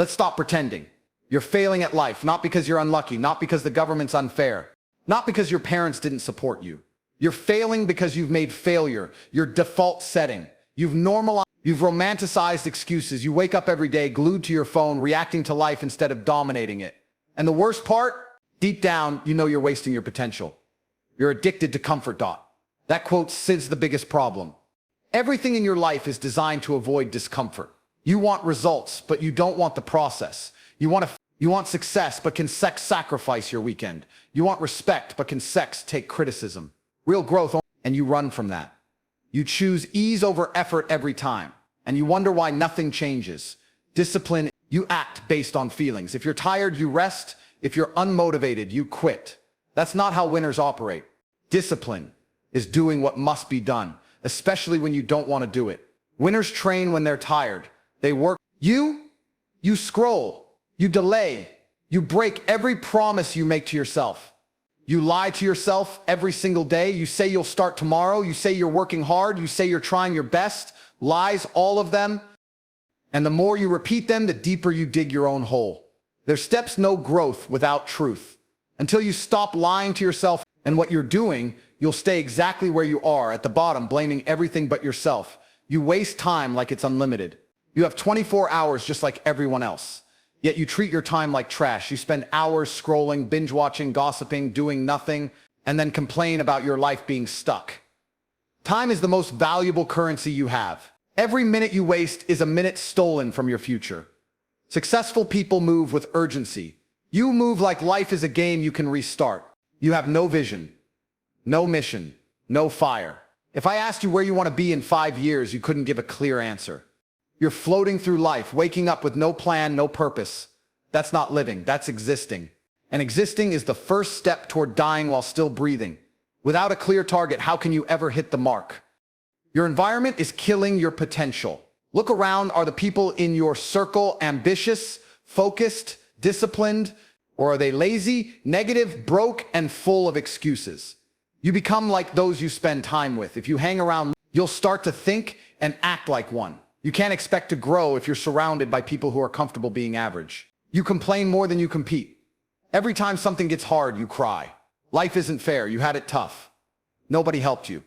Let's stop pretending. You're failing at life, not because you're unlucky, not because the government's unfair, not because your parents didn't support you. You're failing because you've made failure your default setting. You've romanticized excuses. You wake up every day glued to your phone, reacting to life instead of dominating it. And the worst part, deep down, you know you're wasting your potential. You're addicted to comfort. That quote is the biggest problem. Everything in your life is designed to avoid discomfort. You want results, but you don't want the process. You want success, but can sex sacrifice your weekend? You want respect, but can sex take criticism? Real growth, and you run from that. You choose ease over effort every time, and you wonder why nothing changes. Discipline, you act based on feelings. If you're tired, you rest. If you're unmotivated, you quit. That's not how winners operate. Discipline is doing what must be done, especially when you don't want to do it. Winners train when they're tired. They work. You scroll. You delay. You break every promise you make to yourself. You lie to yourself every single day. You say you'll start tomorrow. You say you're working hard. You say you're trying your best. Lies, all of them. And the more you repeat them, the deeper you dig your own hole. There's steps no growth without truth. Until you stop lying to yourself and what you're doing, you'll stay exactly where you are, at the bottom, blaming everything but yourself. You waste time like it's unlimited. You have 24 hours just like everyone else. Yet you treat your time like trash. You spend hours scrolling, binge-watching, gossiping, doing nothing, and then complain about your life being stuck. Time is the most valuable currency you have. Every minute you waste is a minute stolen from your future. Successful people move with urgency. You move like life is a game you can restart. You have no vision, no mission, no fire. If I asked you where you want to be in 5 years, you couldn't give a clear answer. You're floating through life, waking up with no plan, no purpose. That's not living, that's existing. And existing is the first step toward dying while still breathing. Without a clear target, how can you ever hit the mark? Your environment is killing your potential. Look around. Are the people in your circle ambitious, focused, disciplined, or are they lazy, negative, broke, and full of excuses? You become like those you spend time with. If you hang around, you'll start to think and act like one. You can't expect to grow if you're surrounded by people who are comfortable being average. You complain more than you compete. Every time something gets hard, you cry. Life isn't fair. You had it tough. Nobody helped you.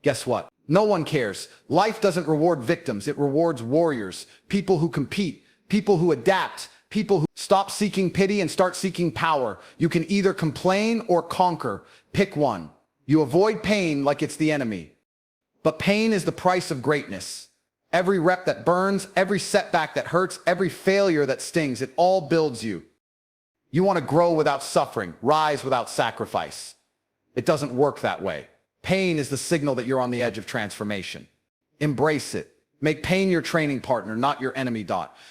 Guess what? No one cares. Life doesn't reward victims. It rewards warriors, people who compete, people who adapt, people who stop seeking pity and start seeking power. You can either complain or conquer. Pick one. You avoid pain like it's the enemy. But pain is the price of greatness. Every rep that burns, every setback that hurts, every failure that stings, it all builds you. You want to grow without suffering, rise without sacrifice. It doesn't work that way. Pain is the signal that you're on the edge of transformation. Embrace it. Make pain your training partner, not your enemy.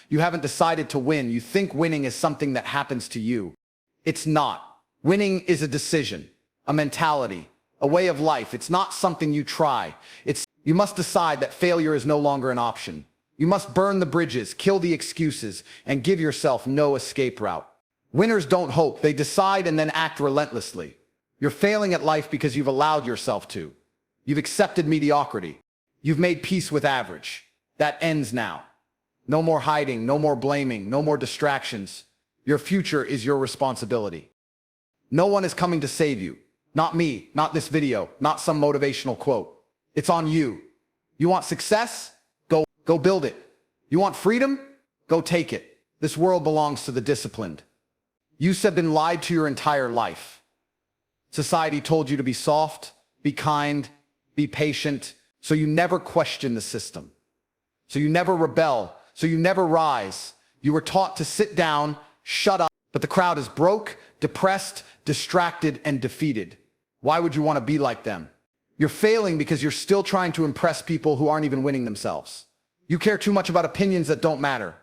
You haven't decided to win. You think winning is something that happens to you. It's not. Winning is a decision, a mentality, a way of life. It's not something you try. You must decide that failure is no longer an option. You must burn the bridges, kill the excuses, and give yourself no escape route. Winners don't hope. They decide and then act relentlessly. You're failing at life because you've allowed yourself to. You've accepted mediocrity. You've made peace with average. That ends now. No more hiding, no more blaming, no more distractions. Your future is your responsibility. No one is coming to save you. Not me, not this video, not some motivational quote. It's on you. You want success? Go build it. You want freedom? Go take it. This world belongs to the disciplined. You have been lied to your entire life. Society told you to be soft, be kind, be patient, so you never question the system. So you never rebel, so you never rise. You were taught to sit down, shut up, but the crowd is broke, depressed, distracted, and defeated. Why would you want to be like them? You're failing because you're still trying to impress people who aren't even winning themselves. You care too much about opinions that don't matter.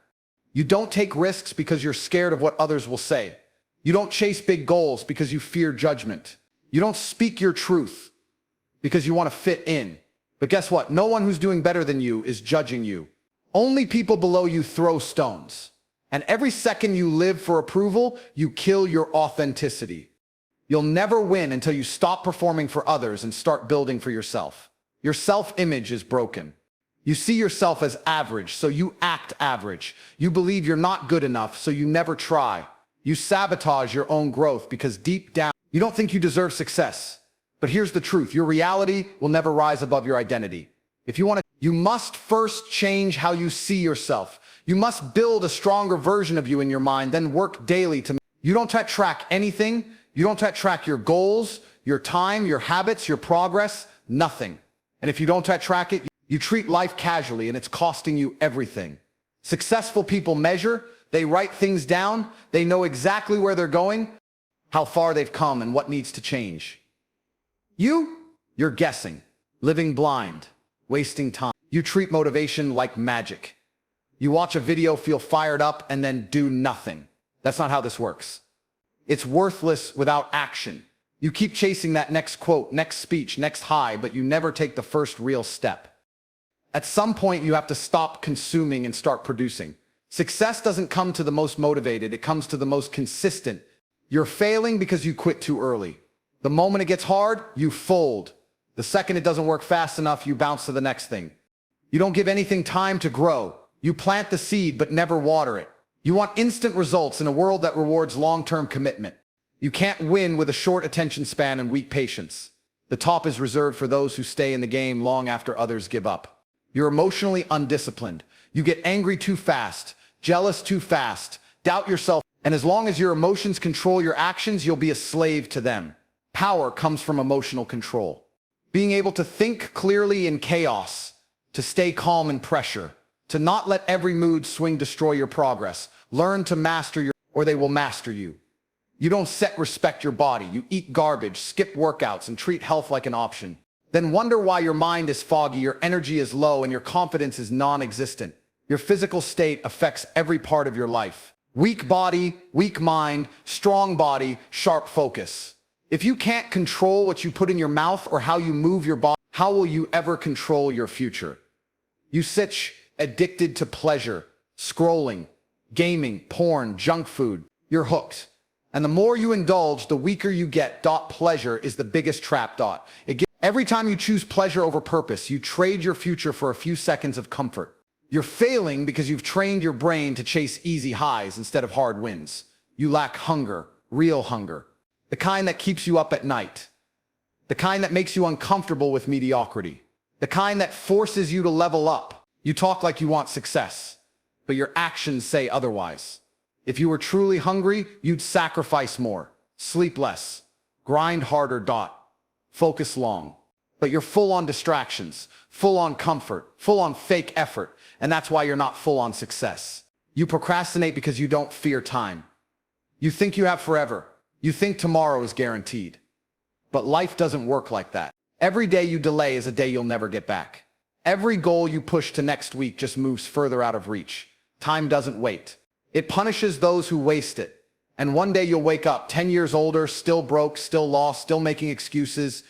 You don't take risks because you're scared of what others will say. You don't chase big goals because you fear judgment. You don't speak your truth because you want to fit in. But guess what? No one who's doing better than you is judging you. Only people below you throw stones. And every second you live for approval, you kill your authenticity. You'll never win until you stop performing for others and start building for yourself. Your self-image is broken. You see yourself as average, so you act average. You believe you're not good enough, so you never try. You sabotage your own growth because deep down, you don't think you deserve success. But here's the truth. Your reality will never rise above your identity. If you want to, you must first change how you see yourself. You must build a stronger version of you in your mind, then work daily to. You don't track anything. You don't track your goals, your time, your habits, your progress, nothing. And if you don't track it, you treat life casually and it's costing you everything. Successful people measure, they write things down, they know exactly where they're going, how far they've come and what needs to change. You're guessing, living blind, wasting time. You treat motivation like magic. You watch a video, feel fired up, and then do nothing. That's not how this works. It's worthless without action. You keep chasing that next quote, next speech, next high, but you never take the first real step. At some point, you have to stop consuming and start producing. Success doesn't come to the most motivated, it comes to the most consistent. You're failing because you quit too early. The moment it gets hard, you fold. The second it doesn't work fast enough, you bounce to the next thing. You don't give anything time to grow. You plant the seed but never water it. You want instant results in a world that rewards long-term commitment. You can't win with a short attention span and weak patience. The top is reserved for those who stay in the game long after others give up. You're emotionally undisciplined. You get angry too fast, jealous too fast, doubt yourself, and as long as your emotions control your actions, you'll be a slave to them. Power comes from emotional control. Being able to think clearly in chaos, to stay calm in pressure, to not let every mood swing destroy your progress. Learn to master your, or they will master you. You don't respect your body. You eat garbage, skip workouts, and treat health like an option. Then wonder why your mind is foggy, your energy is low, and your confidence is non-existent. Your physical state affects every part of your life. Weak body, weak mind, strong body, sharp focus. If you can't control what you put in your mouth or how you move your body, how will you ever control your future? You sit addicted to pleasure, scrolling, gaming, porn, junk food. You're hooked. And the more you indulge, the weaker you get. Pleasure is the biggest trap. Every time you choose pleasure over purpose, you trade your future for a few seconds of comfort. You're failing because you've trained your brain to chase easy highs instead of hard wins. You lack hunger, real hunger. The kind that keeps you up at night. The kind that makes you uncomfortable with mediocrity. The kind that forces you to level up. You talk like you want success, but your actions say otherwise. If you were truly hungry, you'd sacrifice more, sleep less, grind harder. Focus long. But you're full on distractions, full on comfort, full on fake effort, and that's why you're not full on success. You procrastinate because you don't fear time. You think you have forever. You think tomorrow is guaranteed. But life doesn't work like that. Every day you delay is a day you'll never get back. Every goal you push to next week just moves further out of reach. Time doesn't wait. It punishes those who waste it. And one day you'll wake up 10 years older, still broke, still lost, still making excuses.